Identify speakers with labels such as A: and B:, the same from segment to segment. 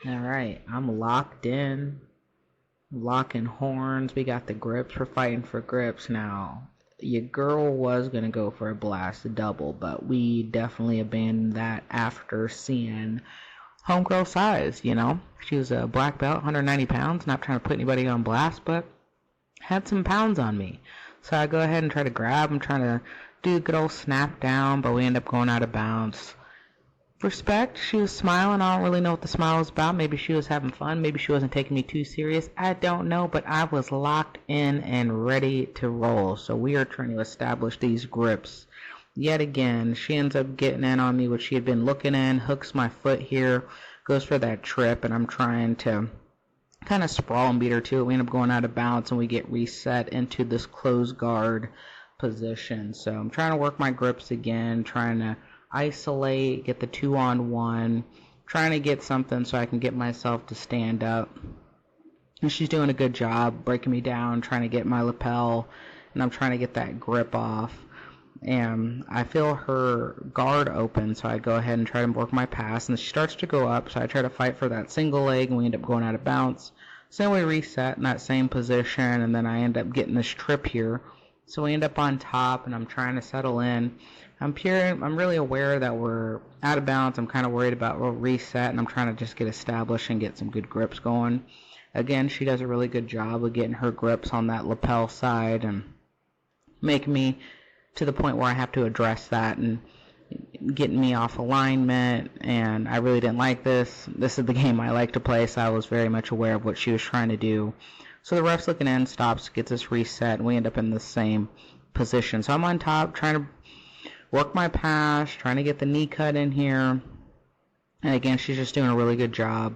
A: Alright, I'm locked in. Locking horns. We got the grips. We're fighting for grips now. Your girl was going to go for a blast double, but we definitely abandoned that after seeing homegirl size, you know. She was a black belt, 190 pounds. Not trying to put anybody on blast, but had some pounds on me. So I go ahead and try to grab. I'm trying to do a good old snap down, but we end up going out of bounds. Respect, she was smiling. I don't really know what the smile was about. Maybe she was having fun. Maybe she wasn't taking me too serious. I don't know, but I was locked in and ready to roll. So we are trying to establish these grips. Yet again, she ends up getting in on me, which she had been looking in, hooks my foot here, goes for that trip, and I'm trying to kind of sprawl and beat her to it. We end up going out of bounds, and we get reset into this closed guard position. So I'm trying to work my grips again, trying to isolate, get the 2-on-1, trying to get something so I can get myself to stand up. And she's doing a good job breaking me down, trying to get my lapel, and I'm trying to get that grip off. And I feel her guard open, so I go ahead and try to work my pass, and she starts to go up, so I try to fight for that single leg, and we end up going out of bounds. So then we reset in that same position, and then I end up getting this trip here. So we end up on top, and I'm trying to settle in. I'm really aware that we're out of bounds. I'm kind of worried about we'll reset, and I'm trying to just get established and get some good grips going. Again, she does a really good job of getting her grips on that lapel side and make me to the point where I have to address that and getting me off alignment. And I really didn't like this. This is the game I like to play, so I was very much aware of what she was trying to do. So the ref's looking in, stops, gets us reset, and we end up in the same position. So I'm on top, trying to work my pass, trying to get the knee cut in here. And again, she's just doing a really good job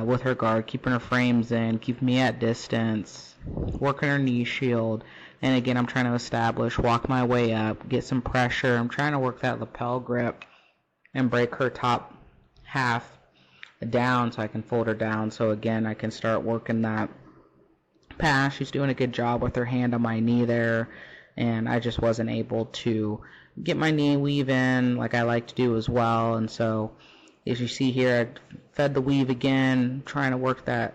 A: with her guard, keeping her frames in, keeping me at distance, working her knee shield. And again, I'm trying to establish, walk my way up, get some pressure. I'm trying to work that lapel grip and break her top half down so I can fold her down. So again, I can start working that pass. She's doing a good job with her hand on my knee there, and I just wasn't able to get my knee weave in like I like to do as well. And so as you see here, I fed the weave again, trying to work that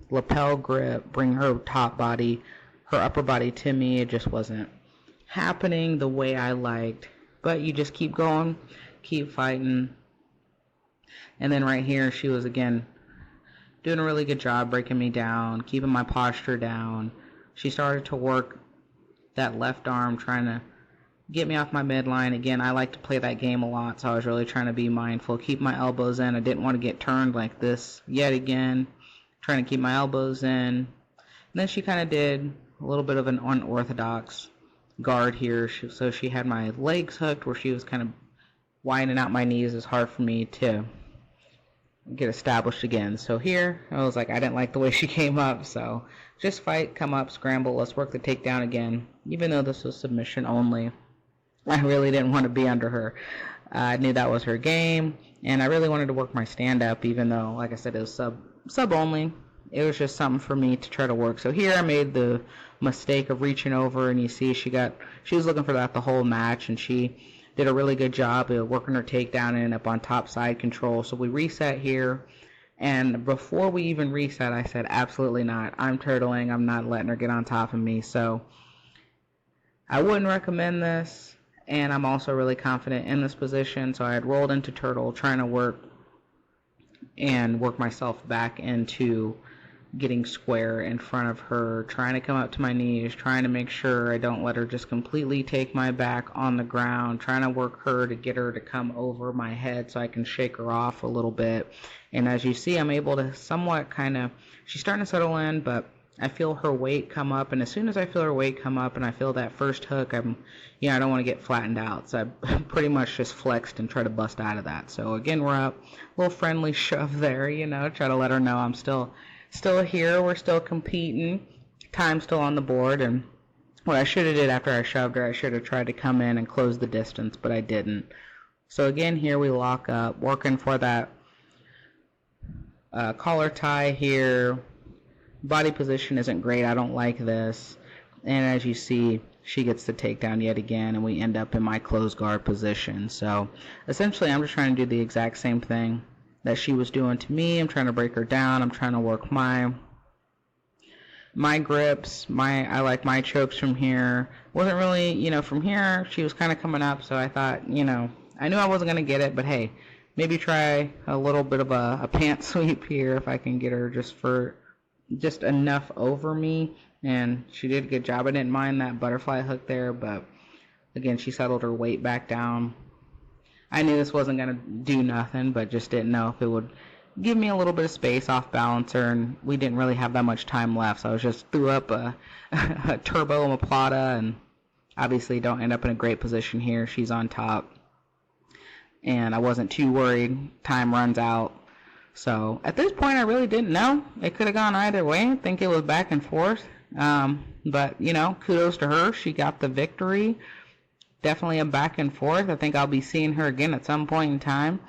A: lapel grip, bring her top body, her upper body to me. It just wasn't happening the way I liked, but you just keep going, keep fighting. And then right here, she was again doing a really good job breaking me down, keeping my posture down. She started to work that left arm, trying to get me off my midline. Again, I like to play that game a lot, so I was really trying to be mindful, keep my elbows in. I didn't want to get turned like this yet again, trying to keep my elbows in. And then she kind of did a little bit of an unorthodox guard here. So she had my legs hooked where she was kind of widening out my knees. It's hard for me to get established again. So here, I was like, I didn't like the way she came up, so just fight, come up, scramble, let's work the takedown again. Even though this was submission only, I really didn't want to be under her. I knew that was her game, and I really wanted to work my stand-up, even though, like I said, it was sub only. It was just something for me to try to work. So here I made the mistake of reaching over, and you see she was looking for that the whole match, and she did a really good job of working her takedown and up on top side control. So we reset here, and before we even reset, I said, absolutely not. I'm turtling. I'm not letting her get on top of me. So I wouldn't recommend this, and I'm also really confident in this position. So I had rolled into turtle, trying to work myself back into getting square in front of her, trying to come up to my knees, trying to make sure I don't let her just completely take my back on the ground, trying to work her to get her to come over my head so I can shake her off a little bit. And as you see, I'm able to somewhat she's starting to settle in, but I feel her weight come up, and as soon as I feel her weight come up and I feel that first hook, I don't want to get flattened out. So I pretty much just flexed and try to bust out of that. So again, we're up, a little friendly shove there, try to let her know I'm still here, we're still competing, time's still on the board. And what I should have did after I shoved her, I should have tried to come in and close the distance, but I didn't. So again, here we lock up, working for that collar tie here. Body position isn't great, I don't like this. And as you see, she gets the takedown yet again, and we end up in my closed guard position. So essentially, I'm just trying to do the exact same thing that she was doing to me. I'm trying to break her down. I'm trying to work my grips. I like my chokes from here. Wasn't really, from here, she was kind of coming up, so I thought, I knew I wasn't going to get it, but hey, maybe try a little bit of a pant sweep here if I can get her just enough over me. And she did a good job. I didn't mind that butterfly hook there, but again, she settled her weight back down. I knew this wasn't going to do nothing, but just didn't know if it would give me a little bit of space off balancer, and we didn't really have that much time left, so I just threw up a turbo omoplata, and obviously don't end up in a great position here. She's on top, and I wasn't too worried. Time runs out. So at this point, I really didn't know. It could have gone either way. I think it was back and forth. But, kudos to her. She got the victory. Definitely a back and forth. I think I'll be seeing her again at some point in time.